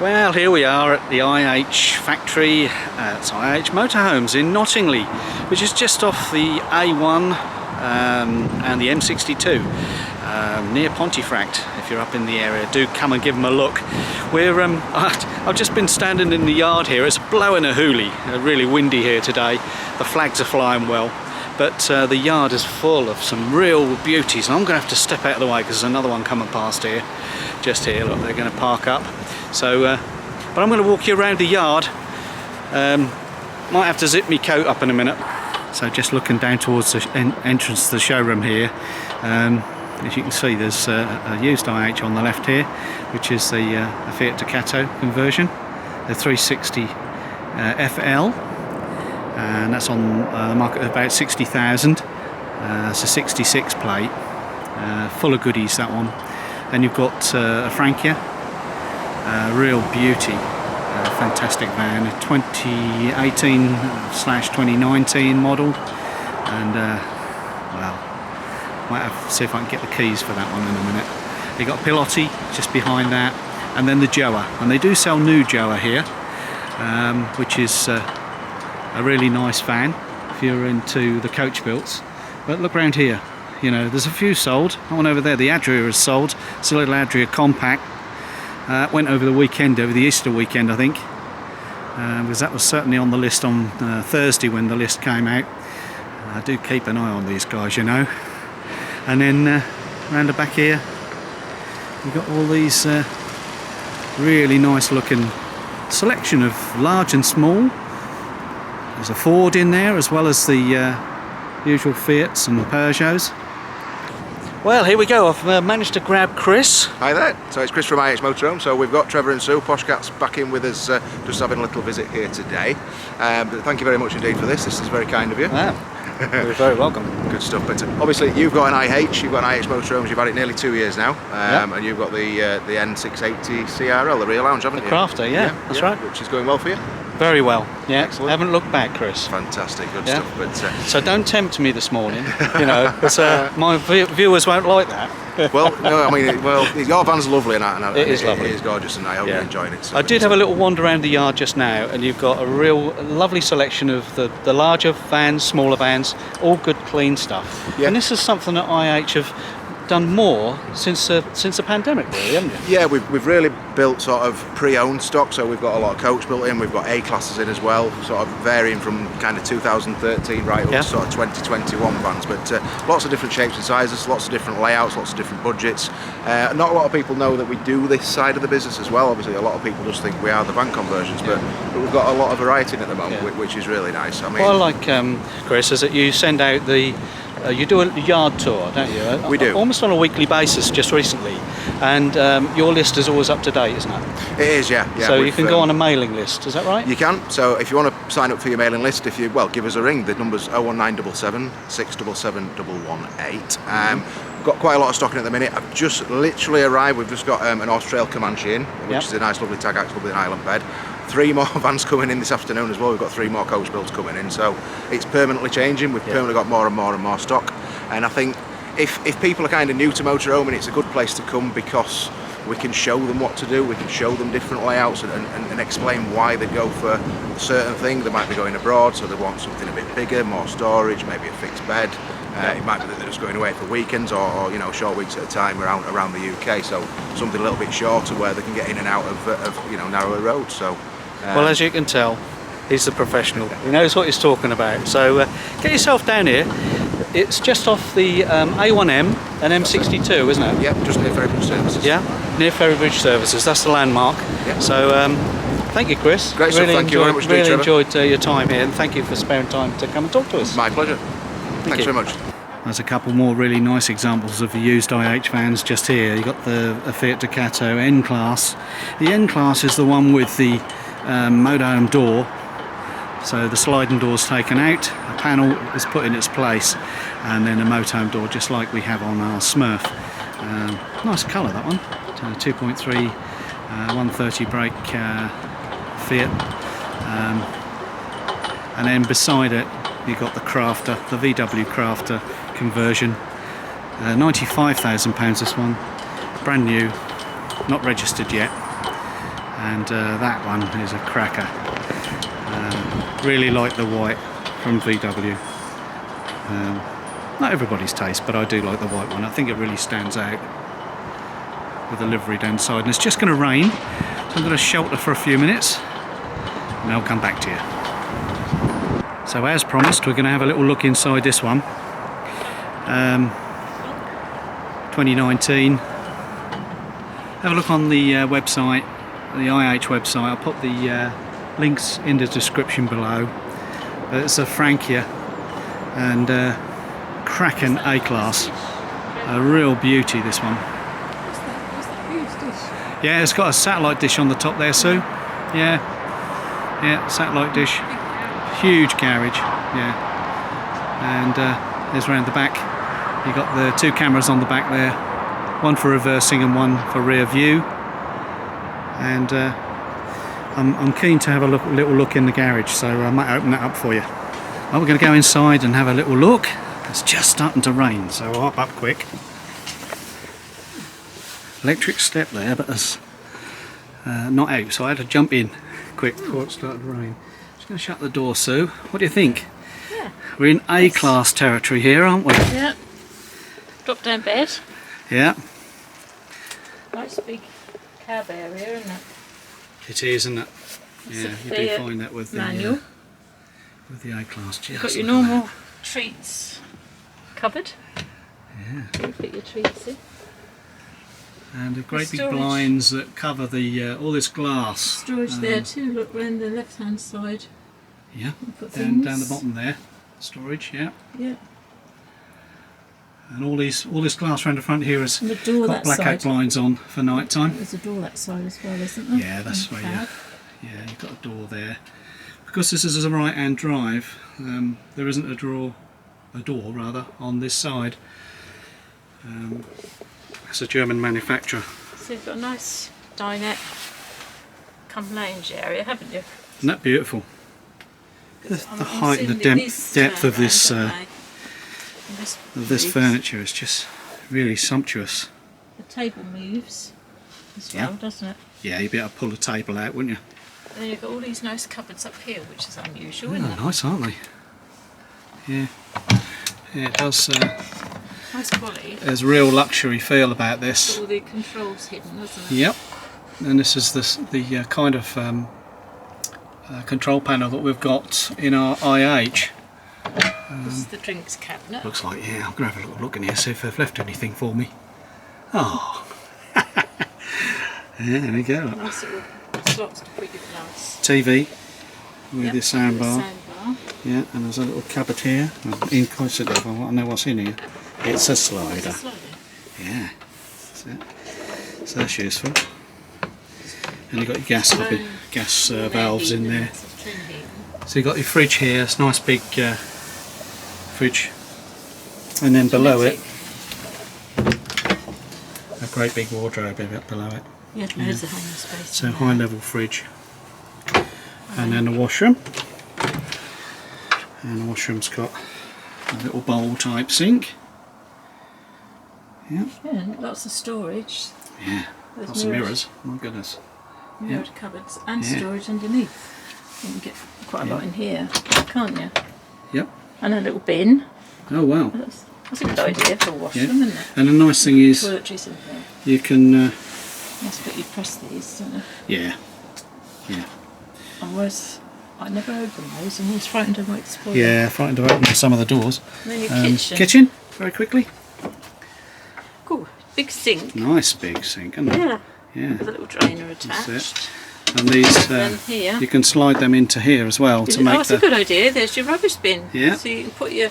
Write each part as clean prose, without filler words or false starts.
Well, here we are at the IH factory, it's IH Motorhomes in Knottingley, which is just off the A1 and the M62 near Pontefract. If you're up in the area, do come and give them a look. I've just been standing in the yard here. It's blowing a hoolie, really windy here today. The flags are flying well, but the yard is full of some real beauties, and I'm going to have to step out of the way because there's another one coming past here, just here. Look, they're going to park up. So, but I'm going to walk you around the yard. Might have to zip my coat up in a minute. So just looking down towards the entrance to the showroom here, as you can see, there's a used IH on the left here, which is the Fiat Ducato conversion, the 360 FL, and that's on the market at about 60,000. It's a 66 plate, full of goodies, that one. Then you've got a Frankia. Real beauty, fantastic van, a 2018/2019 model, and well, might have to see if I can get the keys for that one in a minute. You got Pilotti just behind that, and then the Joa, and they do sell new Joa here, which is a really nice van if you're into the coach builds. But look around here, you know, there's a few sold. That one over there, the Adria, is sold. It's a little Adria compact. Went over the weekend, over the Easter weekend, I think, because that was certainly on the list on Thursday when the list came out. I do keep an eye on these guys, you know. And then round the back here, we've got all these really nice looking selection of large and small. There's a Ford in there, as well as the usual Fiats and Peugeots. Well, here we go. I've managed to grab Chris. Hi there. So it's Chris from IH Motorhome. So we've got Trevor and Sue, Poshcats, back in with us, just having a little visit here today. But thank you very much indeed for this. This is very kind of you. Yeah. You're very welcome. Good stuff. But obviously you've got an IH, you've got an IH Motorhomes, you've had it nearly 2 years now, Yep. and you've got the N680 CRL, the rear lounge, haven't you? Crafter, yeah, that's right. Which is going well for you? Very well. Yeah. Excellent. Haven't looked back, Chris. Fantastic, good Yeah. stuff. But So don't tempt me this morning. You know, because my viewers won't like that. well, no, I mean, well, your van's lovely, and It is lovely. It is gorgeous, and I hope you're enjoying it. So I did have a little wander around the yard just now, and you've got a real lovely selection of the larger vans, smaller vans, all good, clean stuff. Yeah. And this is something that IH have done more since the pandemic, really, haven't you? Yeah, we've really built sort of pre-owned stock, so we've got a lot of coach built in, we've got A-classes in as well, sort of varying from kind of 2013 right up to sort of 2021 vans, but lots of different shapes and sizes, lots of different layouts, lots of different budgets. Not a lot of people know that we do this side of the business as well. Obviously a lot of people just think we are the van conversions, but we've got a lot of variety in at the moment, which is really nice. I mean, what I like, Chris, is that you send out the you do a yard tour, don't you? We do. Almost on a weekly basis, just recently. And your list is always up to date, isn't it? It is, yeah. So you can go on a mailing list, is that right? You can. So if you want to sign up for your mailing list, if you, well, give us a ring. The number's 01977 677 118. We've got quite a lot of stock in at the minute. I've just literally arrived. We've just got an Austrail Comanche in, which is a nice, lovely tag axle with an island bed. 3 more vans coming in this afternoon as well. We've got 3 more coach builds coming in, so it's permanently changing. We've permanently got more and more and more stock, and I think if people are kind of new to motorhome, it's a good place to come because we can show them what to do, we can show them different layouts and explain why they go for a certain thing. They might be going abroad, so they want something a bit bigger, more storage, maybe a fixed bed. It might be that they're just going away for weekends or you know, short weeks at a time around the UK, so something a little bit shorter where they can get in and out of you know, narrower roads. So well, as you can tell, he's the professional. He knows what he's talking about. So get yourself down here. It's just off the A1M and M62, isn't it? Yeah, just near Ferrybridge Services. Yeah, near Ferrybridge Services. That's the landmark. Yeah. So thank you, Chris. Great stuff. Thank you very much. Really enjoyed your time here, and thank you for sparing time to come and talk to us. My pleasure. Thanks very much. There's a couple more really nice examples of the used IH vans just here. You've got the Fiat Ducato N-Class. The N-Class is the one with the motorhome door, so the sliding door's taken out, a panel is put in its place, and then a motorhome door just like we have on our Smurf. Nice colour, that one. 2.3 130 brake Fiat, and then beside it you've got the Crafter, the VW Crafter conversion. £95,000 this one, brand new, not registered yet. and that one is a cracker. Really like the white from VW. Not everybody's taste, but I do like the white one. I think it really stands out with the livery down the side. And it's just going to rain, so I'm going to shelter for a few minutes and I'll come back to you. So as promised, we're going to have a little look inside this one. 2019. Have a look on the website, the IH website. I'll put the links in the description below. It's a Frankia and cracking A-class. A real beauty, this one. What's that huge dish? Yeah, it's got a satellite dish on the top there, Sue. Yeah, satellite dish. Huge garage. Yeah, and there's round the back. You got the two cameras on the back there, one for reversing and one for rear view. And I'm keen to have a little look in the garage, so I might open that up for you. Well, we're going to go inside and have a little look. It's just starting to rain, so I'll hop up quick. Electric step there, but it's not out, so I had to jump in quick before it started to rain. Just going to shut the door, Sue. What do you think? Yeah. We're in A-class territory here, aren't we? Yeah. Drop down bed. Yeah. Nice big cab area, isn't it? It is, isn't it? Yeah, you do find that with manual. With the A-class. You've got your normal treats cupboard. Yeah. You put your treats in. And the great big storage. blinds that cover the all this glass. Storage there too. Look, round the left-hand side. Yeah. Put Down things. the bottom there. Storage. Yeah. Yeah. And all this glass around the front here has And the door got that blackout side. blinds on for night time. There's a door that side as well, isn't there? Yeah, that's And right. Yeah. cab. Yeah, you've got a door there. Because this is a right-hand drive, there isn't a door on this side. It's a German manufacturer. So you've got a nice dinette come lounge area, haven't you? Isn't that beautiful? The I'm height and the assuming these depth of turn this round, don't they? this furniture is just really sumptuous. The table moves as well, doesn't it? Yeah, you'd be able to pull the table out, wouldn't you? And then you've got all these nice cupboards up here, which is unusual, Oh, isn't it? nice, aren't they? Yeah. Yeah, it does. Nice quality. There's a real luxury feel about this. All the controls hidden, isn't it? Yep. And this is the kind of control panel that we've got in our IH. This is the drinks cabinet. Looks like, yeah, I'm going to have a little look in here, see if they've left anything for me. Oh. Yeah, there we go. Nice little slots to put your glass. TV with Yep, the sound bar. soundbar. Yeah, and there's a little cupboard here. In closer, I want to know what's in here. It's a It's slider. a slider. Yeah, that's it. So that's useful. And you've got your gas valves in there. So you've got your fridge here. It's a nice big fridge. And then below it, a great big wardrobe below it. Yeah, loads of hanging space. So in high there. level fridge. And then the washroom. And the washroom's got a little bowl type sink. Yeah. Yeah, lots of storage. Yeah. There's Lots of mirrors. My goodness. Mirrored cupboards and Yeah. storage underneath. You can get quite a lot in here, can't you? Yep. And a little bin. Oh wow. That's a good idea for a washroom, Yeah. isn't it? And the nice thing is Toiletries in there. you can That's what you press these, don't you? yeah. Yeah. Otherwise, I never open those. I'm always frightened I might spoil them. Yeah, frightened to open some of the doors. And then your kitchen. Kitchen, very quickly. Cool. Big sink. Nice big sink, isn't it? Yeah. Yeah. With a little drainer That's attached. it. And these Then here. you can slide them into here as well to make That's a good idea. There's your rubbish bin. Yeah. So you can put your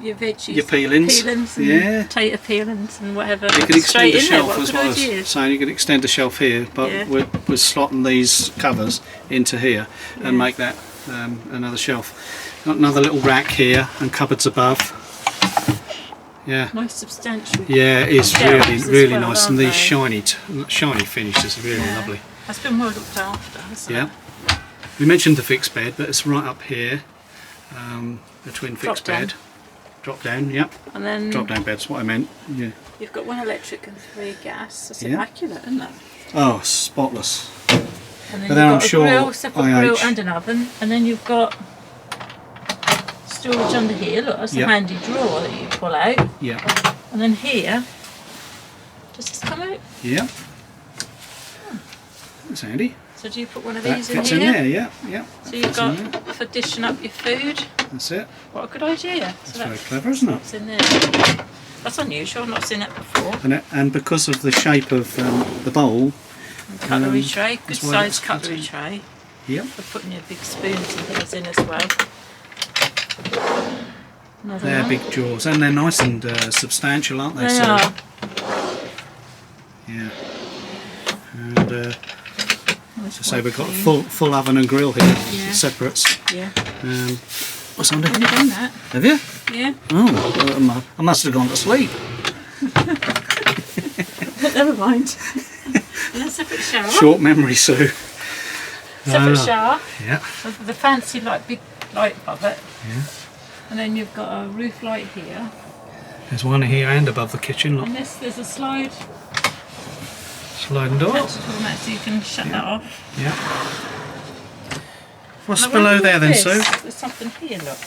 veggies, Your peelings. and Yeah. potato peelings and whatever. You can extend straight the in there. shelf What a as good well idea. as saying you can extend the shelf here, but Yeah. we're slotting these covers into here and make that another shelf. Got another little rack here and cupboards above. Yeah. Nice substantial. Yeah, it's shelves really as really well, nice, aren't and these they? shiny finishes are really Yeah. lovely. That's been well looked after, hasn't Yeah. it? We mentioned the fixed bed, but it's right up here, the twin fixed Drop down. bed. Drop down, yep. And then Drop down bed's what I meant. Yeah. you've got one electric and 3 gas. That's Yeah. immaculate, isn't it? Oh, spotless. And then But then you've I'm got sure a grill, separate grill IH. and an oven. And then you've got storage under here. Look, that's Yep. a handy drawer that you pull out. Yeah. And then here, does this come out? Yeah. That's handy. So do you put one of That these in fits here? in there, yeah. Yeah. So you've Fits in got there. for dishing up your food. That's it. What a good idea. That's So very clever, isn't it? that's in there. That's unusual, I've not seen that before. And because of the shape of the bowl, And cutlery tray, good that's why it's sized cut cutlery in. tray. yep. For putting your big spoons and things in as well. Another They're one. big drawers, and they're nice and substantial, aren't they? They So, are. yeah. And Nice so say white we've got a clean. full oven and grill here, Yeah. separates. Yeah. What's under? Have you done that? Have you? Yeah. Oh, I must have gone to sleep. Never mind. And a separate shower. Short memory, Sue. Separate shower. Yeah. With the fancy like big light above it. Yeah. And then you've got a roof light here. There's one here and above the kitchen. Look. And there's a sliding door. door so you can shut that off. Yeah. What's And I wonder below what there then, this- Sue? There's something here, look.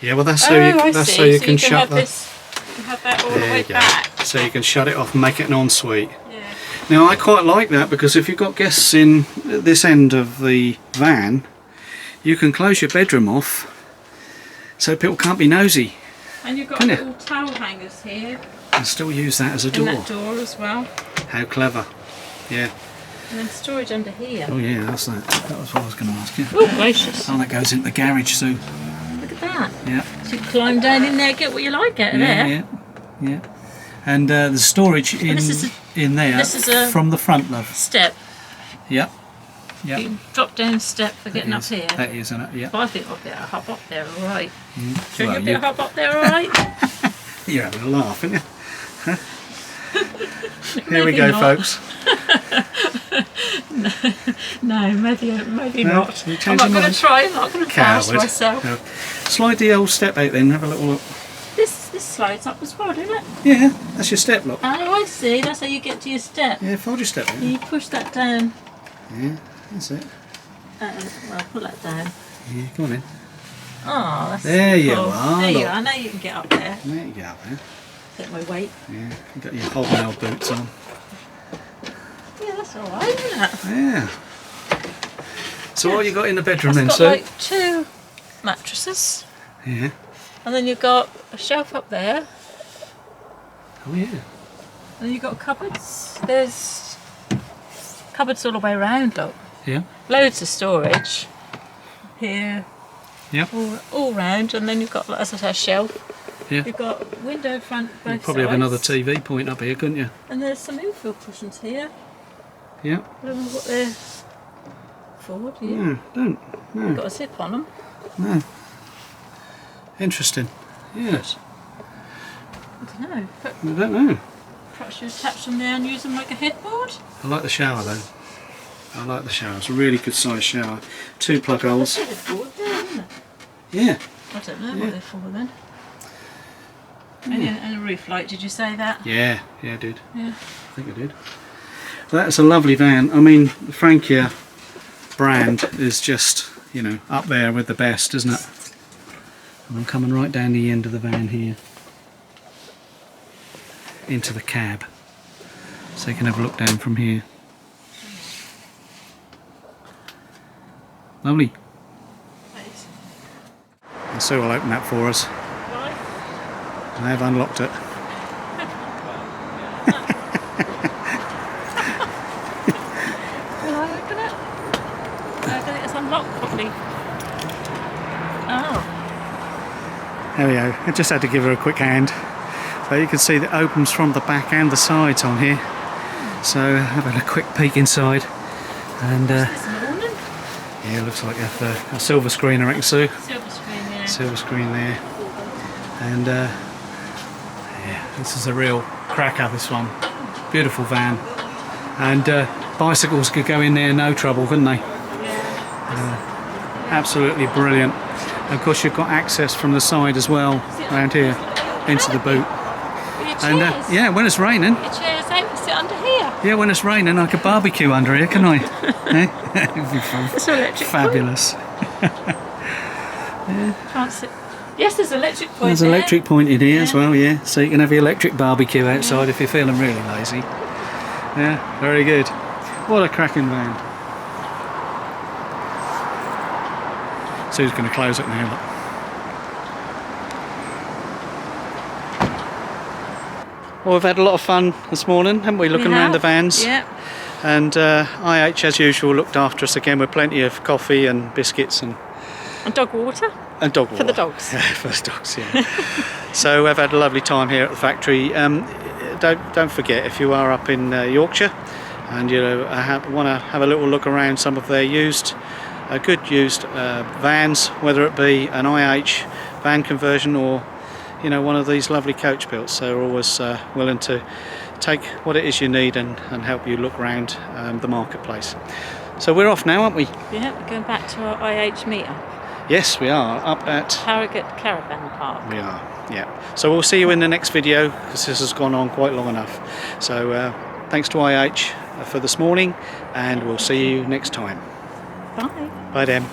Yeah, well that's I that's see. so you So can shut have the. this. You have that all the There way you go. back. So you can shut it off and make it an ensuite. Yeah. Now I quite like that because if you've got guests in this end of the van, you can close your bedroom off so people can't be nosy And you've got Can you? little towel hangers here. and still use that as a And door. that door as well. How clever. Yeah. And then storage under here. Oh yeah, that's that. That was what I was going to ask you. Oh, gracious. Oh, that goes into the garage, Sue. Look at that. Yeah. So you climb down in there, get what you like out of there. Yeah, yeah. And the storage in this is in there this is a- from the front, love. Step. Yep. Yep. You can drop down step for getting up here. That is, isn't it? Yeah. But I think I'll be able to hop up there alright. Do you Well, think you'll be able to hop up there alright? You're having a laugh, aren't you? Here we Maybe go, not. folks. No, maybe No? not. You I'm change not your going to mind? try, I'm not going to embarrass Coward. myself. No. Slide the old step out then, have a little look. This slides up as well, doesn't it? Yeah, that's your step, look. Oh, I see. That's how you get to your step. Yeah, fold your step out. You push that down. Yeah, that's it. Well, pull that down. Yeah, go on in. Oh, that's There you cool. are, There you look. are. Now you can get up there. There you go, there. Get my weight. Yeah, you've got your hobnail boots on. Yeah, that's alright, isn't it? Yeah. So what you got in the bedroom It's then, got Sue? like 2 mattresses. Yeah. And then you've got a shelf up there. Oh yeah. And then you've got cupboards. There's cupboards all the way around, look. Yeah. Loads of storage. Here. Yep. All round. And then you've got, like, as I say, a shelf. Yeah. You've got window front both You'd probably have sides. another TV point up here, couldn't you? And there's some infill cushions here. Yeah. I don't know what they're for, do you? No, don't. No. Got a zip on them. No. Interesting. Yes. I don't know. But I don't know. perhaps you attach them there and use them like a headboard. I like the shower though. I like the shower. It's a really good sized shower. 2 plug holes. That's a headboard there, isn't it? Yeah. I don't know what they're for then. And a roof light, did you say that? Yeah. Yeah, I did. Yeah. I think I did. Well, that's a lovely van. I mean, the Frankia brand is just, you know, up there with the best, isn't it? And I'm coming right down the end of the van here into the cab, so you can have a look down from here. Lovely. Thanks. And Sue will open that for us. Right. I have unlocked it. Will I open it? Okay, it's unlocked properly. Oh. There we go. I just had to give her a quick hand. So you can see that it opens from the back and the sides on here. So having a quick peek inside. And Is this an awning? yeah, it looks like a silver screen, I reckon, Sue. Silver screen there. Silver screen there. And yeah, this is a real cracker, this one. Beautiful van. And bicycles could go in there no trouble, couldn't they? Yeah. Absolutely brilliant. And of course you've got access from the side as well, around here, into the boot. Your chairs. And yeah, when it's raining, Your chairs out and sit under here. Yeah, when it's raining, I could barbecue under here, can I? It'd be fun. It's electric. Fabulous. Can't sit. Yes, there's electric point. There's there. electric point in here as well, yeah. So you can have your electric barbecue outside if you're feeling really lazy. Yeah, very good. What a cracking van. Sue's going to close it now. Look. Well, we've had a lot of fun this morning, haven't we, looking around the vans? Yeah. And IH, as usual, looked after us again with plenty of coffee and biscuits and dog water. And dog water. For the dogs. Yeah, for the dogs, yeah. So we've had a lovely time here at the factory. Don't forget, if you are up in Yorkshire and you want to have a little look around some of their good used vans, whether it be an IH van conversion or one of these lovely coach builds, so we're always willing to take what it is you need and help you look around the marketplace. So we're off now, aren't we? Yeah, we're going back to our IH meetup. Yes, we are up at Harrogate Caravan Park. We are, yeah. So we'll see you in the next video because this has gone on quite long enough. So thanks to IH for this morning, and we'll see you next time. Bye. Bye then.